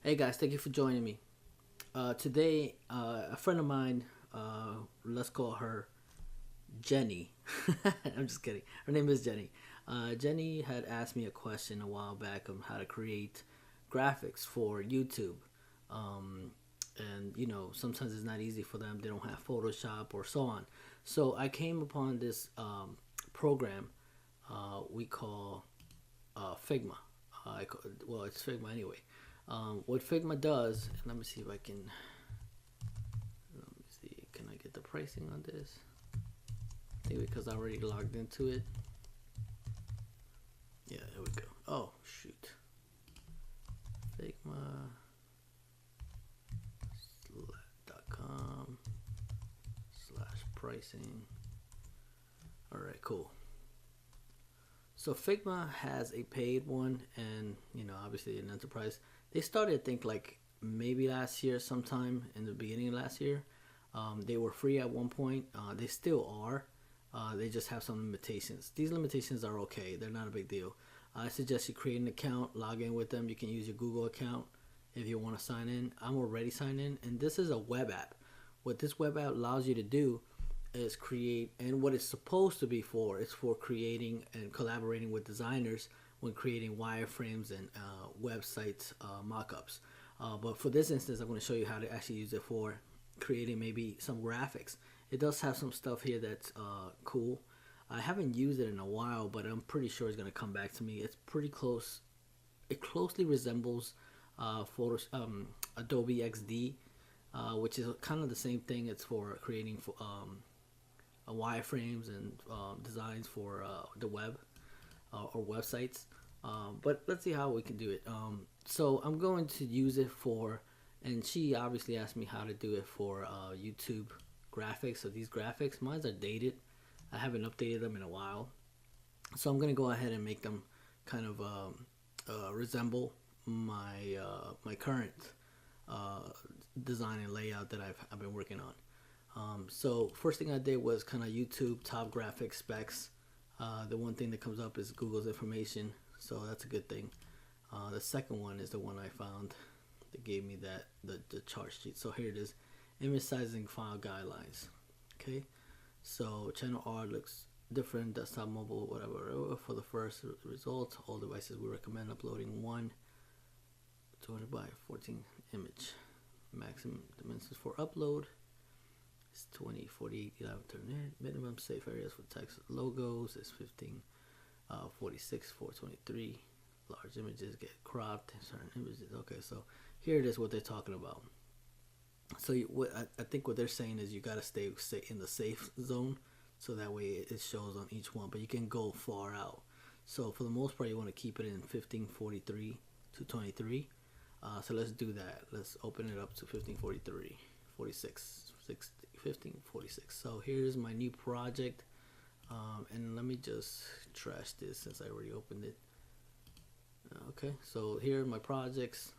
Hey guys, thank you for joining me. Today, a friend of mine, let's call her Jenny. I'm just kidding. Her name is Jenny. Jenny had asked me a question a while back on how to create graphics for YouTube. Um, and sometimes it's not easy for them. They don't have Photoshop or so on. So I came upon this program we call Figma. Well, it's Figma anyway. What Figma does, and let me see if I can. Let me see. Can I get the pricing on this? I think because I already logged into it. Yeah, there we go. Oh shoot. Figma.com/pricing. All right, cool. So Figma has a paid one, and obviously an enterprise. They started, I think, like maybe last year, sometime in the beginning of last year. They were free at one point. They still are. They just have some limitations. These limitations are okay. They're not a big deal. I suggest you create an account, log in with them. You can use your Google account if you want to sign in. I'm already signed in, and this is a web app. What this web app allows you to do is create, and what it's supposed to be for is for creating and collaborating with designers when creating wireframes and websites mockups. But for this instance, I'm going to show you how to actually use it for creating maybe some graphics. It does have some stuff here that's cool. I haven't used it in a while, but I'm pretty sure it's going to come back to me. It's pretty close. It closely resembles Adobe XD, which is kind of the same thing. It's for creating wireframes and designs for the web or websites. But let's see how we can do it. So I'm going to use it for, and she obviously asked me how to do it for YouTube graphics. So these graphics, mine are dated. I haven't updated them in a while. So I'm going to go ahead and make them kind of resemble my current design and layout that I've been working on. So first thing I did was kind of YouTube top graphic specs. The one thing that comes up is Google's information, so that's a good thing. The second one is the one I found that gave me the chart sheet. So here it is, image sizing file guidelines. Okay, so channel art looks different, desktop, mobile, whatever. For the first result, all devices we recommend uploading 200 by 14 image. Maximum dimensions for upload is 20, 48, 11, 30. Minimum safe areas for text logos is 15, 46, 423. Large images get cropped in certain images. Okay, so here it is what they're talking about. So I think what they're saying is you got to stay in the safe zone, so that way it shows on each one, but you can go far out. So for the most part, you want to keep it in 1543 to 23. So let's do that. Let's open it up to 1543, 46, 60, 1546. So here's my new project. And let me just trash this since I already opened it. Okay, so here are my projects.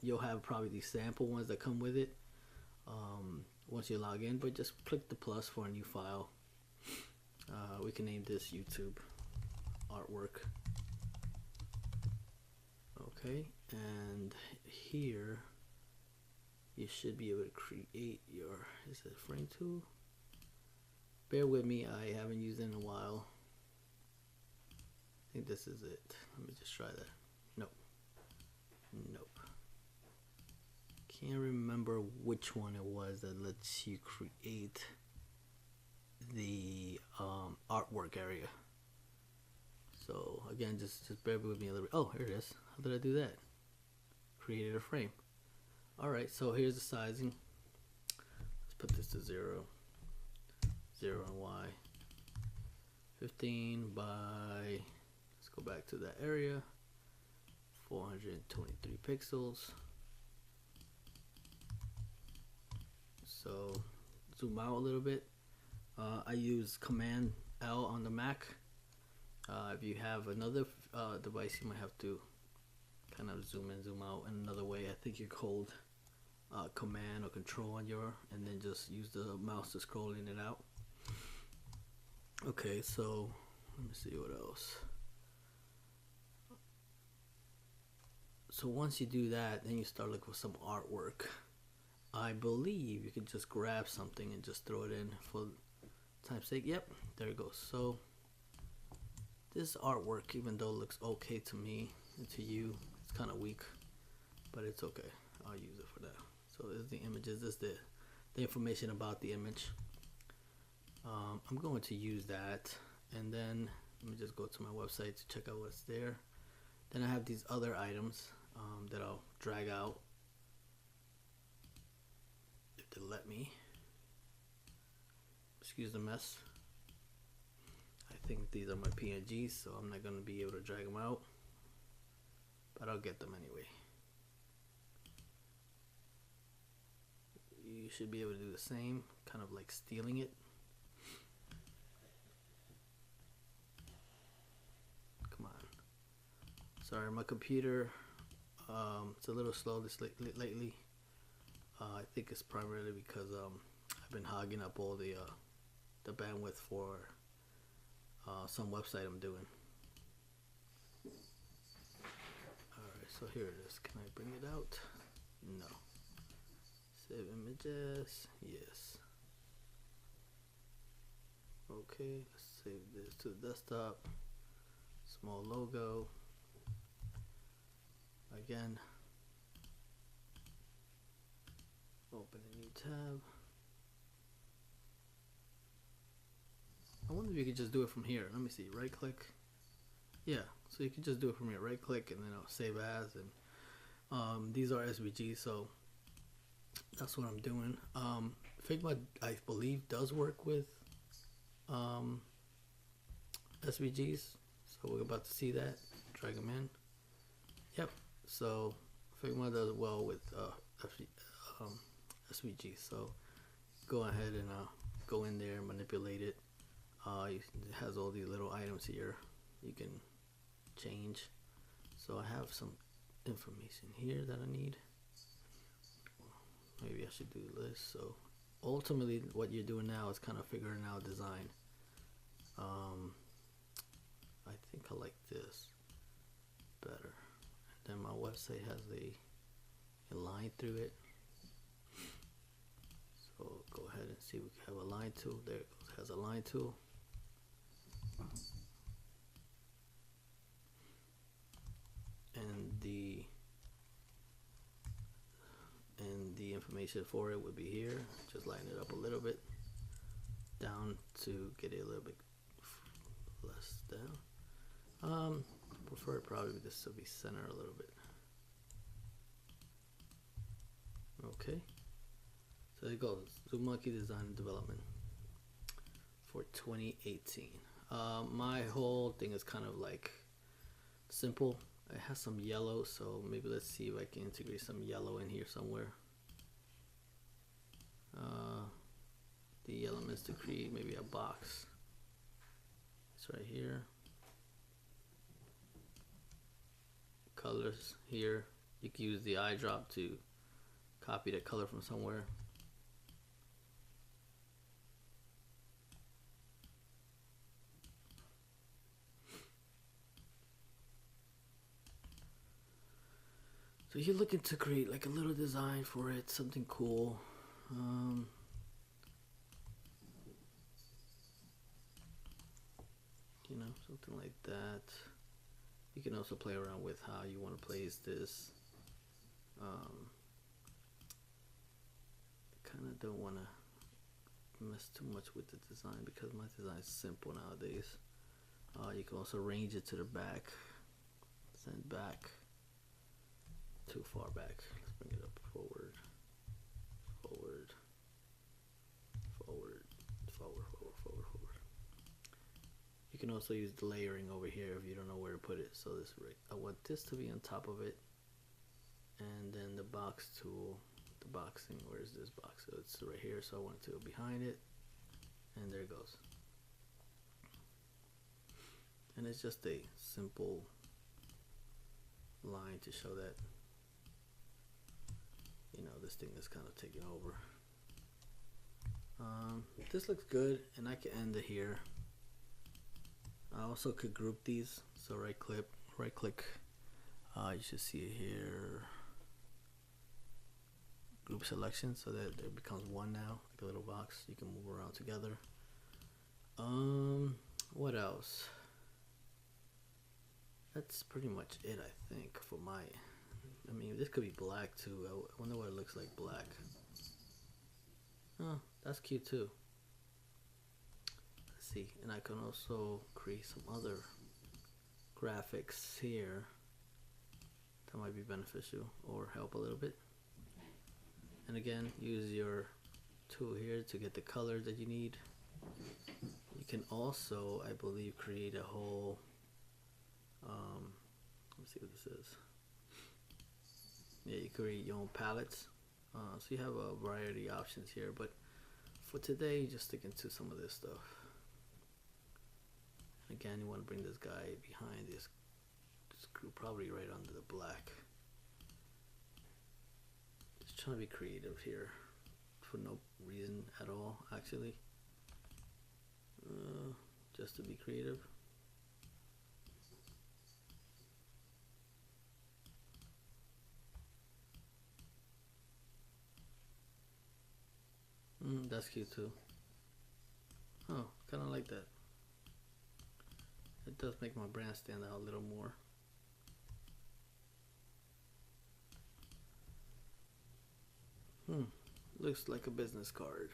You'll have probably these sample ones that come with it once you log in, but just click the plus for a new file. We can name this YouTube artwork. Okay, and here you should be able to create your, is it frame tool? Bear with me, I haven't used it in a while. I think this is it. Let me just try that. Nope. Can't remember which one it was that lets you create the artwork area. So again, just bear with me a little bit. Oh, here it is. How did I do that? Created a frame. Alright, so here's the sizing. Let's put this to 0 and Y. 15 by, let's go back to that area, 423 pixels. So zoom out a little bit. I use Command L on the Mac. If you have another device, you might have to kind of zoom in, zoom out in another way. I think you hold Command or Control on your, and then just use the mouse to scroll in and out. Okay, so let me see what else. So once you do that, then you start looking for some artwork. I believe you can just grab something and just throw it in for time's sake. Yep, there it goes. So this artwork, even though it looks okay to me and to you, it's kind of weak, but it's okay. I'll use it for that. So there's the images. This is the information about the image. I'm going to use that, and then let me just go to my website to check out what's there. Then I have these other items that I'll drag out if they let me. Excuse the mess. I think these are my PNGs, so I'm not going to be able to drag them out, but I'll get them anyway. You should be able to do the same, kind of like stealing it. Come on. Sorry, my computer, it's a little slow lately. I think it's primarily because I've been hogging up all the bandwidth for some website I'm doing. Alright, so here it is. Can I bring it out? No. Save images. Yes. Okay, let's save this to the desktop. Small logo. Again. Open a new tab. I wonder if you could just do it from here. Let me see. Right click. Yeah, so you can just do it from here. Right click and then I'll save as. And these are SVGs, so that's what I'm doing. Figma, I believe, does work with SVGs, so we're about to see that. Drag them in. Yep. So Figma does well with SVGs. So go ahead and go in there and manipulate it. It has all these little items here you can change. So I have some information here that I need. Maybe I should do this. So ultimately what you're doing now is kind of figuring out design. I think I like this better. And then my website has a line through it. So go ahead and see, we have a line tool. There it goes, it has a line tool. And the information for it would be here. Just line it up a little bit down to get it a little bit less down. Prefer probably this to be center a little bit. Okay. So there it goes. Zoomunkie Design and Development for 2018. My whole thing is kind of like simple. It has some yellow, so maybe let's see if I can integrate some yellow in here somewhere. The elements to create maybe a box. It's right here. Colors here. You can use the eyedrop to copy the color from somewhere. So you're looking to create like a little design for it, something cool. You know, something like that. You can also play around with how you want to place this. Kind of don't want to mess too much with the design because my design is simple nowadays. You can also range it to the back, send back. Too far back. Let's bring it up forward, forward, forward, forward, forward, forward, forward. You can also use the layering over here if you don't know where to put it. So this, I want this to be on top of it, and then the box tool, the boxing. Where's this box? So it's right here. So I want it to go behind it, and there it goes. And it's just a simple line to show that, you know, this thing is kind of taking over. This looks good, and I can end it here. I also could group these. So right click, You should see it here. Group selection, so that it becomes one now, like a little box. You can move around together. What else? That's pretty much it, I think, for my. I mean, this could be black too. I wonder what it looks like black. Oh, that's cute too. Let's see, and I can also create some other graphics here that might be beneficial or help a little bit. And again, use your tool here to get the color that you need. You can also, I believe, create a whole let's see what this is. Yeah, you create your own palettes. So you have a variety of options here, but for today, just stick into some of this stuff. Again, you want to bring this guy behind this screw, probably right under the black. Just trying to be creative here for no reason at all, actually. Just to be creative. That's cute too. Oh, kind of like that. It does make my brand stand out a little more. Looks like a business card.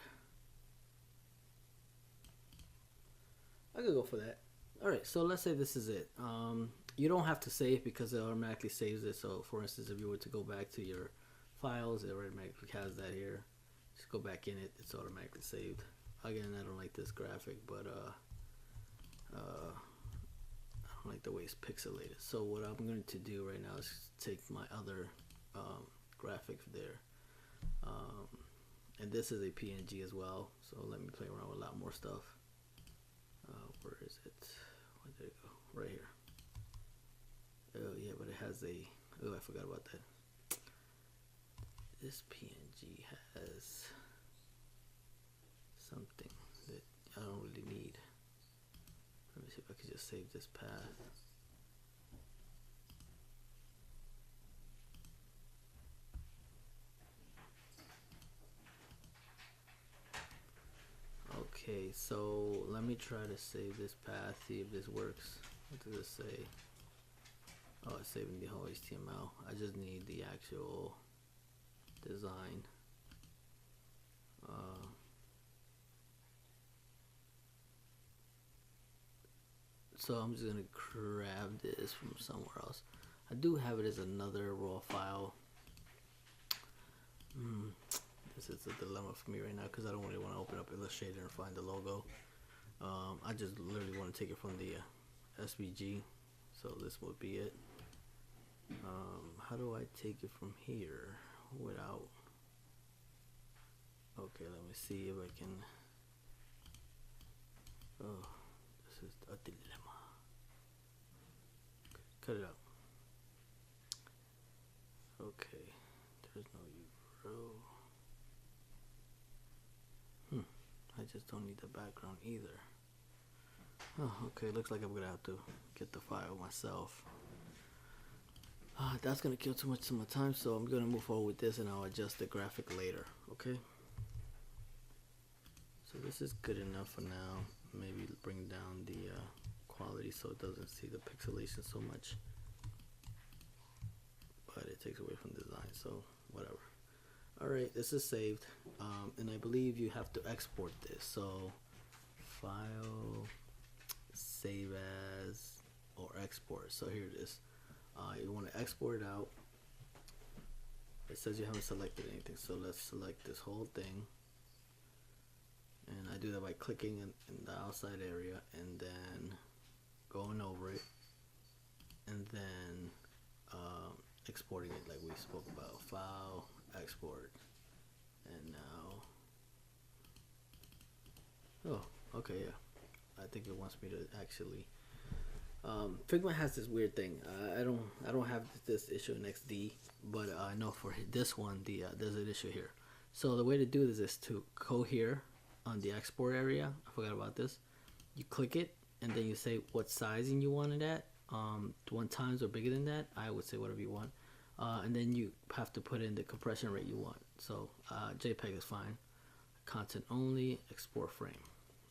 I could go for that. Alright, so let's say this is it. You don't have to save because it automatically saves it. So for instance, if you were to go back to your files, it automatically has that here. Just go back in it, it's automatically saved. Again, I don't like this graphic, but I don't like the way it's pixelated. So what I'm going to do right now is take my other graphic there, and this is a PNG as well. So let me play around with a lot more stuff. Where is it? Where did it go? Right here. Oh yeah, but it has a. Oh, I forgot about that. This PNG has something that I don't really need. Let me see if I can just save this path. Okay, so let me try to save this path, see if this works. What does it say? Oh, it's saving the whole HTML. I just need the actual design. So I'm just gonna grab this from somewhere else. I do have it as another raw file. This is a dilemma for me right now because I don't really want to open up Illustrator and find the logo. I just literally want to take it from the SVG. So this would be it. How do I take it from here without? Okay, let me see if I can. Oh, this is a dilemma. Cut it out. Okay, there's no URL. I just don't need the background either. Oh, okay, looks like I'm gonna have to get the file myself. That's gonna kill too much of my time, so I'm gonna move forward with this and I'll adjust the graphic later, okay? So this is good enough for now. Maybe bring down the quality so it doesn't see the pixelation so much. But it takes away from the design, so whatever. Alright, this is saved. And I believe you have to export this. So file, save as, or export. So here it is. You want to export it out. It says you haven't selected anything, so let's select this whole thing. And I do that by clicking in the outside area and then going over it and then exporting it like we spoke about. File, export, and now, oh, okay, yeah, I think it wants me to actually. Figma has this weird thing. I don't have this issue in XD, but I know for this one, there's an issue here. So the way to do this is to go here on the export area. I forgot about this. You click it, and then you say what sizing you want it at, 1 times or bigger than that, I would say whatever you want. And then you have to put in the compression rate you want. So JPEG is fine. Content only, export frame.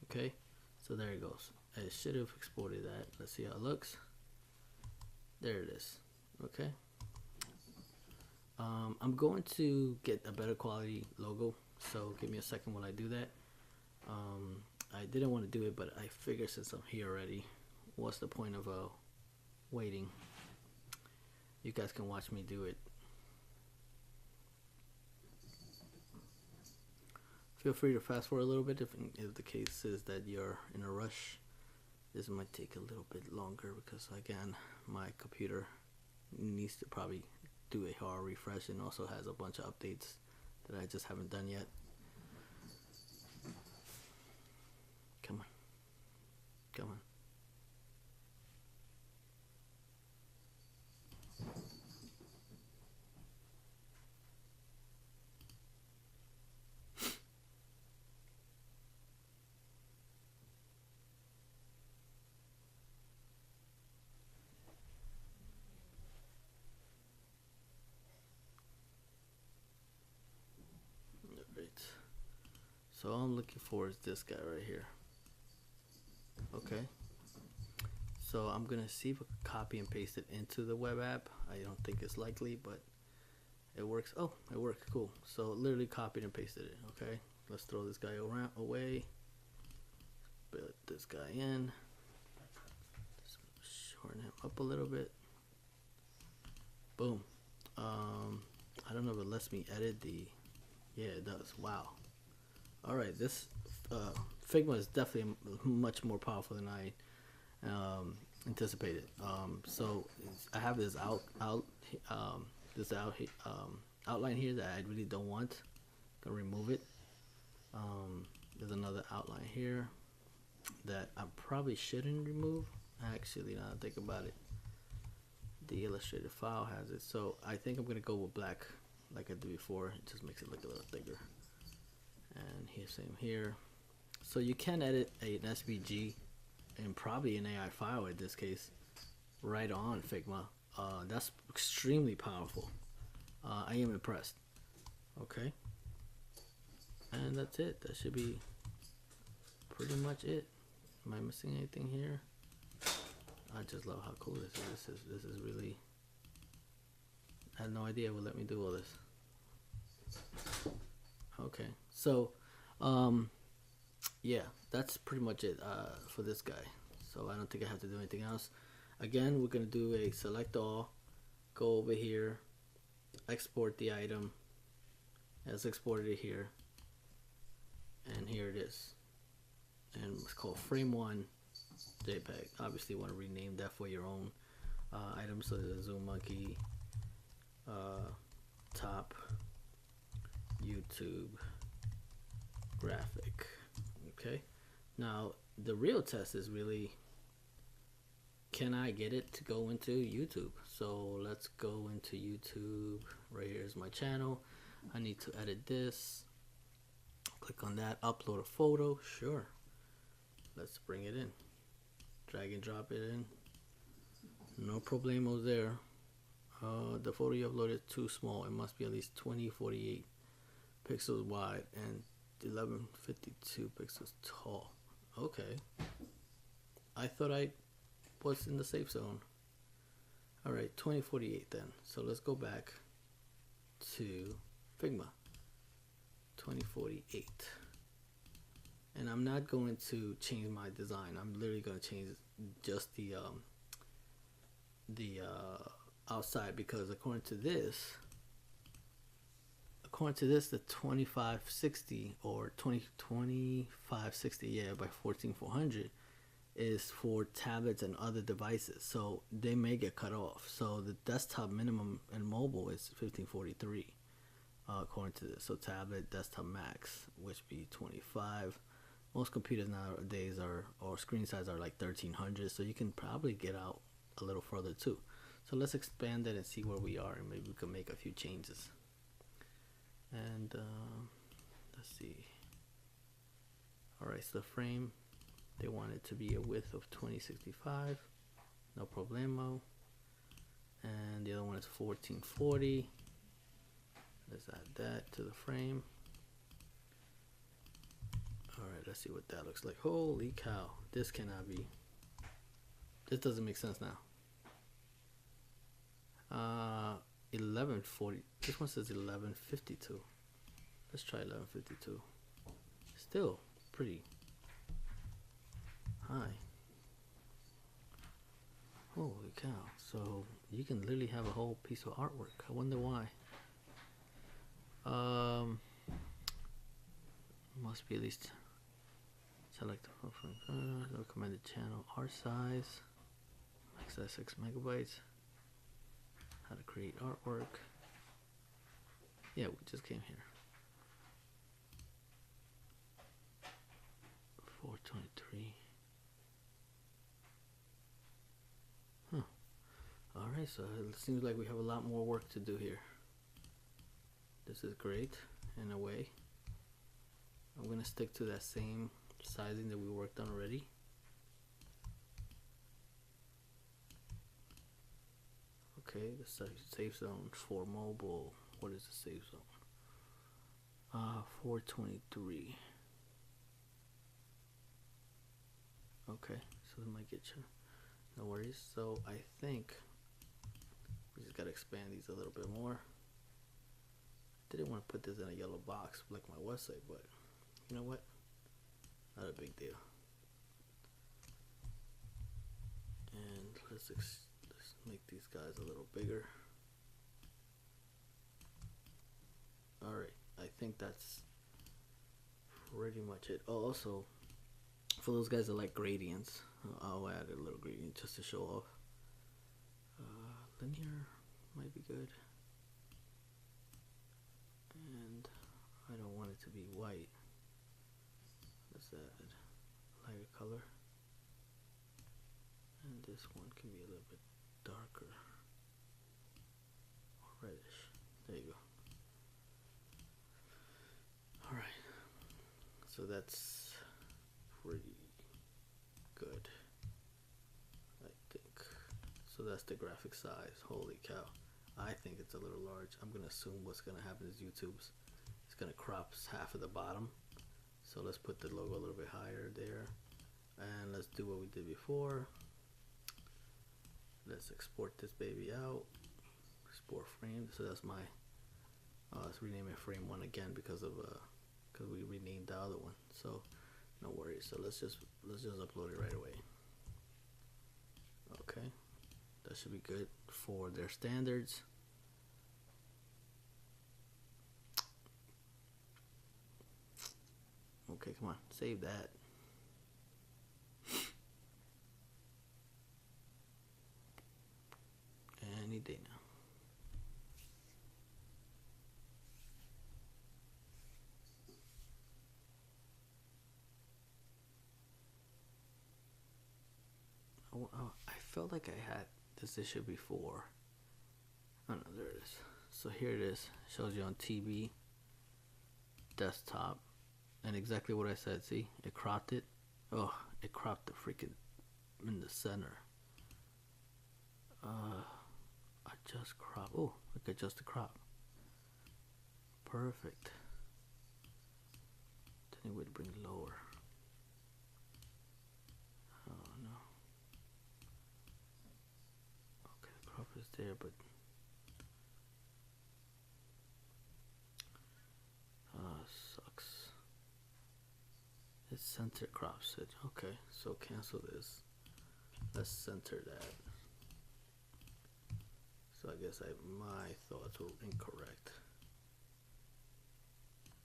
Okay, so there it goes. It should have exported that. Let's see how it looks. There it is. Okay. I'm going to get a better quality logo, so give me a second while I do that. I didn't want to do it, but I figured since I'm here already, what's the point of waiting? You guys can watch me do it. Feel free to fast forward a little bit if the case is that you're in a rush. This might take a little bit longer because, again, my computer needs to probably do a hard refresh and also has a bunch of updates that I just haven't done yet. Come on. Come on. So all I'm looking for is this guy right here. Okay. So I'm gonna see if I can copy and paste it into the web app. I don't think it's likely, but it works. Oh, it worked. Cool. So literally copied and pasted it. Okay. Let's throw this guy around away. Build this guy in. Just shorten him up a little bit. Boom. I don't know if it lets me edit the. Yeah, it does. Wow. All right, this Figma is definitely much more powerful than I anticipated. So I have this outline here that I really don't want. Gonna remove it. There's another outline here that I probably shouldn't remove. Actually, now I think about it, the illustrated file has it. So I think I'm gonna go with black, like I did before. It just makes it look a little thicker. And here, same here. So you can edit an SVG and probably an AI file in this case right on Figma. That's extremely powerful. I am impressed. Okay. And that's it. That should be pretty much it. Am I missing anything here? I just love how cool this is. This is really. I had no idea it would let me do all this. Okay, so yeah, that's pretty much it for this guy. So I don't think I have to do anything else. Again, we're gonna do a select all, go over here, export the item. Let's export it here, and here it is. And it's called frame 1 JPEG. Obviously, you want to rename that for your own item. So there's a Zoomunkie top YouTube graphic. Okay, now the real test is really, can I get it to go into YouTube? So let's go into YouTube. Right here is my channel. I need to edit this. Click on that, upload a photo. Sure, let's bring it in, drag and drop it in, no problemos there. The photo you uploaded is too small. It must be at least 2048 pixels wide and 1152 pixels tall. Okay, I thought I was in the safe zone. All right, 2048 then. So let's go back to Figma. 2048. And I'm not going to change my design. I'm literally going to change just the outside, because according to this, the 2560 or 2560, yeah, by 14400 is for tablets and other devices. So they may get cut off. So the desktop minimum and mobile is 1543 according to this. So tablet, desktop max, which be 25. Most computers nowadays or screen size are like 1300, so you can probably get out a little further too. So let's expand it and see where we are, and maybe we can make a few changes. And let's see. All right, so the frame, they want it to be a width of 2065. no problemo. And the other one is 1440. Let's add that to the frame. Alright, let's see what that looks like. Holy cow, this cannot be. This doesn't make sense now. 1140. This one says 1152. Let's try 1152. Still pretty high. Holy cow. So you can literally have a whole piece of artwork. I wonder why. Must be at least select the recommended channel art size. Max size 6 megabytes. How to create artwork. Yeah, we just came here. 423. Huh. Alright, so it seems like we have a lot more work to do here. This is great in a way. I'm gonna stick to that same sizing that we worked on already. Okay, the safe zone for mobile. What is the safe zone? 423. Okay, so that might get you. No worries. So I think we just gotta expand these a little bit more. Didn't want to put this in a yellow box like my website, but you know what? Not a big deal. And let's make these guys a little bigger. Alright, I think that's pretty much it. Oh, also, for those guys that like gradients, I'll add a little gradient just to show off. Linear might be good. And I don't want it to be white. Let's add lighter color. And this one can be a little bit darker or reddish. There you go. Alright, so that's pretty good, I think. So that's the graphic size. Holy cow, I think it's a little large. I'm gonna assume what's gonna happen is it's gonna crop half of the bottom. So let's put the logo a little bit higher there, and let's do what we did before. Let's export this baby out. Export frame. So that's my let's rename it frame 1 again because we renamed the other one. So no worries. So let's just upload it right away. Okay, that should be good for their standards. Okay, come on, save that. Any day now. I felt like I had this issue before. Oh no, there it is. So here it is. Shows you on TV, desktop, and exactly what I said. See, it cropped it. Oh, it cropped the freaking in the center. Adjust crop. Oh, we could adjust the crop. Perfect. Then it would bring it lower. Oh no. Okay, the crop is there, but sucks. It's center crops it. Okay, so cancel this. Let's center that. So I guess my thoughts were incorrect.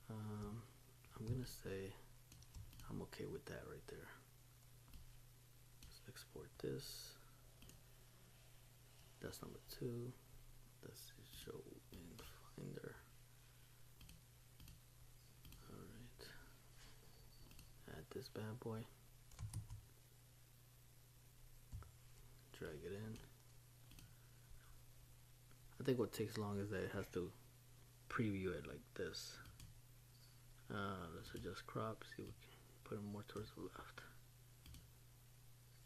I'm gonna say I'm okay with that right there. Let's export this. That's number 2. Let's show in Finder. Alright. Add this bad boy. Drag it in. I think what takes long is that it has to preview it like this. Let's adjust crop, see if we can put it more towards the left.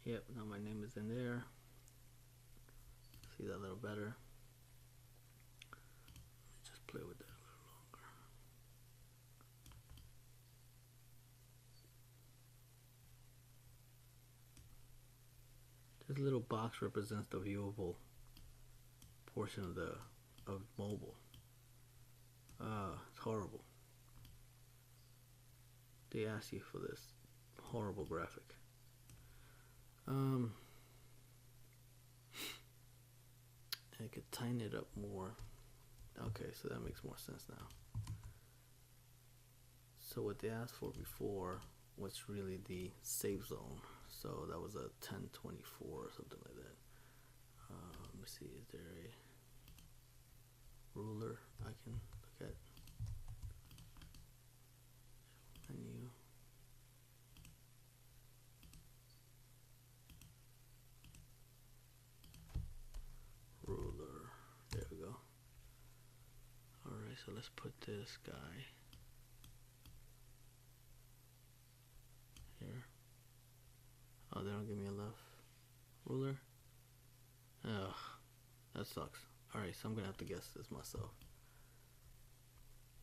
Yep, now my name is in there. See that a little better. Just play with that a little longer. This little box represents the viewable portion of mobile. It's horrible. They ask you for this horrible graphic. I could tighten it up more. Okay, so that makes more sense now. So what they asked for before was really the safe zone. So that was a 1024 or something like that. Let me see, is there a ruler I can look at? Menu. Ruler. There we go. Alright, so let's put this guy here. Oh, they don't give me a left ruler? Ugh, that sucks. Alright, so I'm gonna have to guess this myself.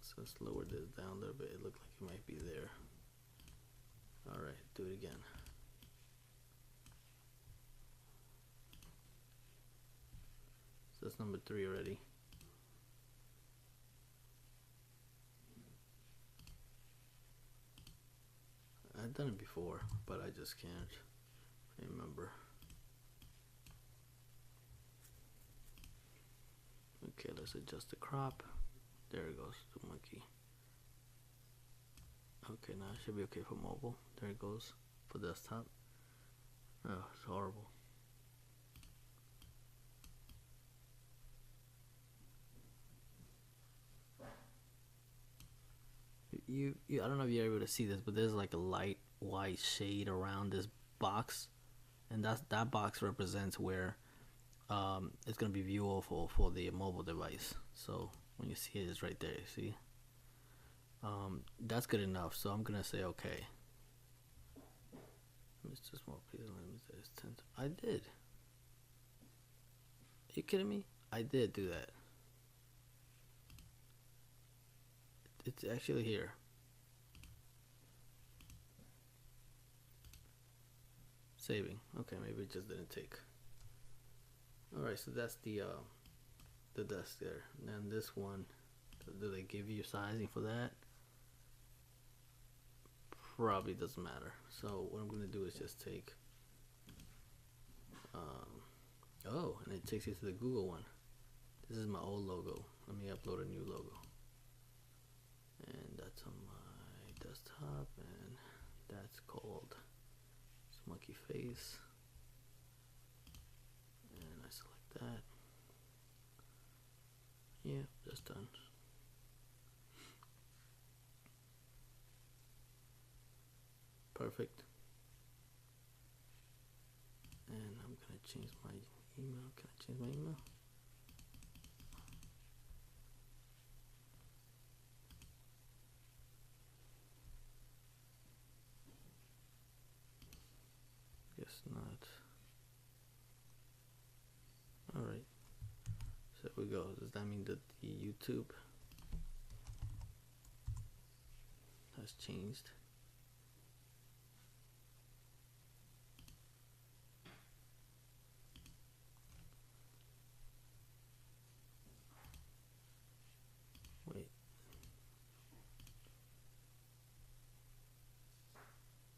So let's lower this down a little bit. It looked like it might be there. Alright, do it again. So that's number 3 already. I've done it before, but I just can't remember. Okay, let's adjust the crop. There it goes, Zoomunkie. Okay, now it should be okay for mobile. There it goes for desktop. Oh, it's horrible. I don't know if you're able to see this, but there's like a light white shade around this box, and that box represents where it's gonna be viewable for the mobile device. So when you see it, it's right there. You see, that's good enough. So I'm gonna say okay. It's just more please. Let me say it's 10. I did. Are you kidding me? I did do that. It's actually here. Saving. Okay, maybe it just didn't take. Alright, so that's the desk there. And then this one, do they give you sizing for that? Probably doesn't matter. So what I'm going to do is just take oh, and it takes you to the Google one. This is my old logo. Let me upload a new logo. And that's on my desktop, and that's called Monkey Face. And I select that. Yeah, that's done. Perfect. And I'm gonna change my email. Can I change my email? Guess not. Alright. So there we go. Does that mean that the YouTube has changed? Wait.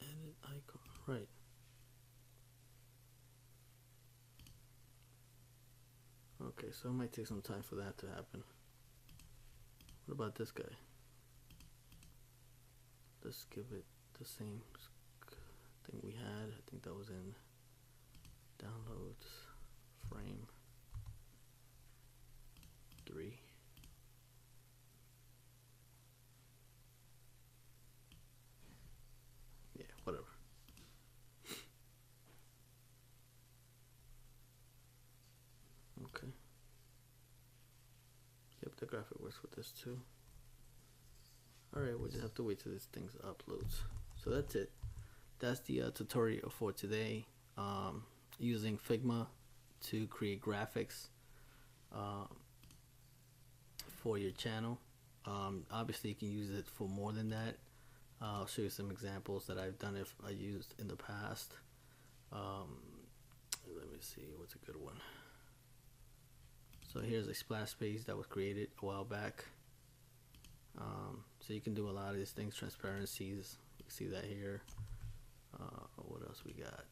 Edit icon. Right. Okay, so it might take some time for that to happen. What about this guy? Let's give it the same thing we had. I think that was in downloads, frame 3. Yeah, whatever. Okay. Yep, the graphic works with this too. Alright, we'll just have to wait till this thing uploads. So that's it. That's the tutorial for today. Using Figma to create graphics for your channel. Obviously you can use it for more than that. I'll show you some examples that I've done if I used in the past. Let me see, what's a good one. So here's a splash page that was created a while back. So you can do a lot of these things, transparencies, you can see that here. What else we got?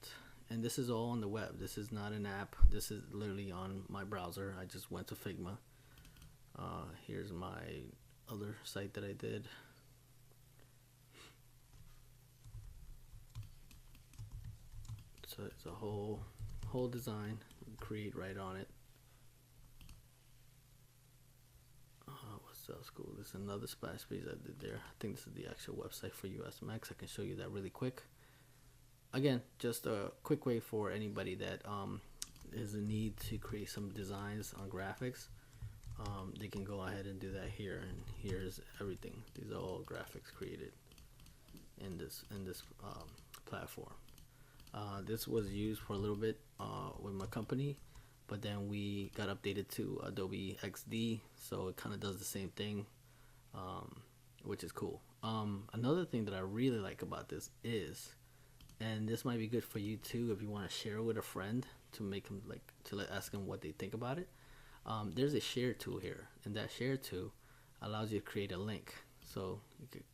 And this is all on the web. This is not an app. This is literally on my browser. I just went to Figma. Here's my other site that I did. So it's a whole design. You create right on it. What's else cool? This is another splash page I did there. I think this is the actual website for US Max. I can show you that really quick. Again, just a quick way for anybody that is in need to create some designs on graphics. They can go ahead and do that here, and here's everything. These are all graphics created in this platform. This was used for a little bit with my company, but then we got updated to Adobe XD, so it kind of does the same thing, which is cool. Another thing that I really like about this is, and this might be good for you too if you want to share it with a friend to make them ask them what they think about it. There's a share tool here, and that share tool allows you to create a link. So you could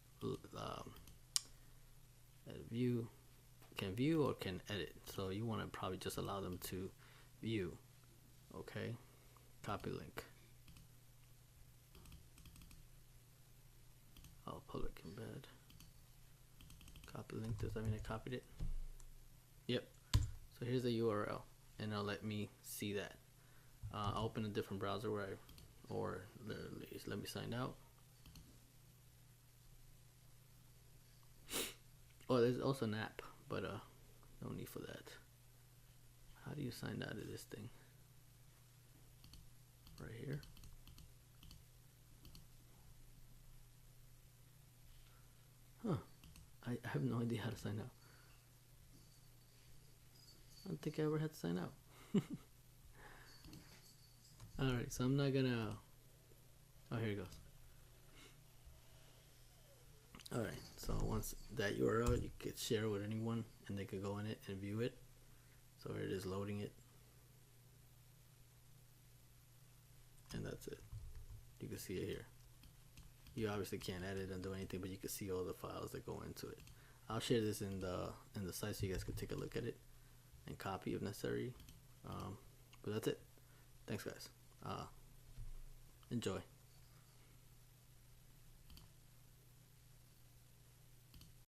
can view or can edit. So you want to probably just allow them to view. Okay, copy link. Oh, public embed. Copy link. Does that mean I copied it? Yep. So here's the URL, and it'll let me see that. I'll open a different browser or let me sign out. Oh, there's also an app, but no need for that. How do you sign out of this thing? Right here. Huh. I have no idea how to sign out. I don't think I ever had to sign out. Alright, so I'm not gonna... Oh, here it goes. Alright, so once that URL, you can share it with anyone, and they could go in it and view it. So here it is, loading it. And that's it. You can see it here. You obviously can't edit and do anything, but you can see all the files that go into it. I'll share this in the site so you guys can take a look at it and copy if necessary. But that's it. Thanks, guys. Enjoy.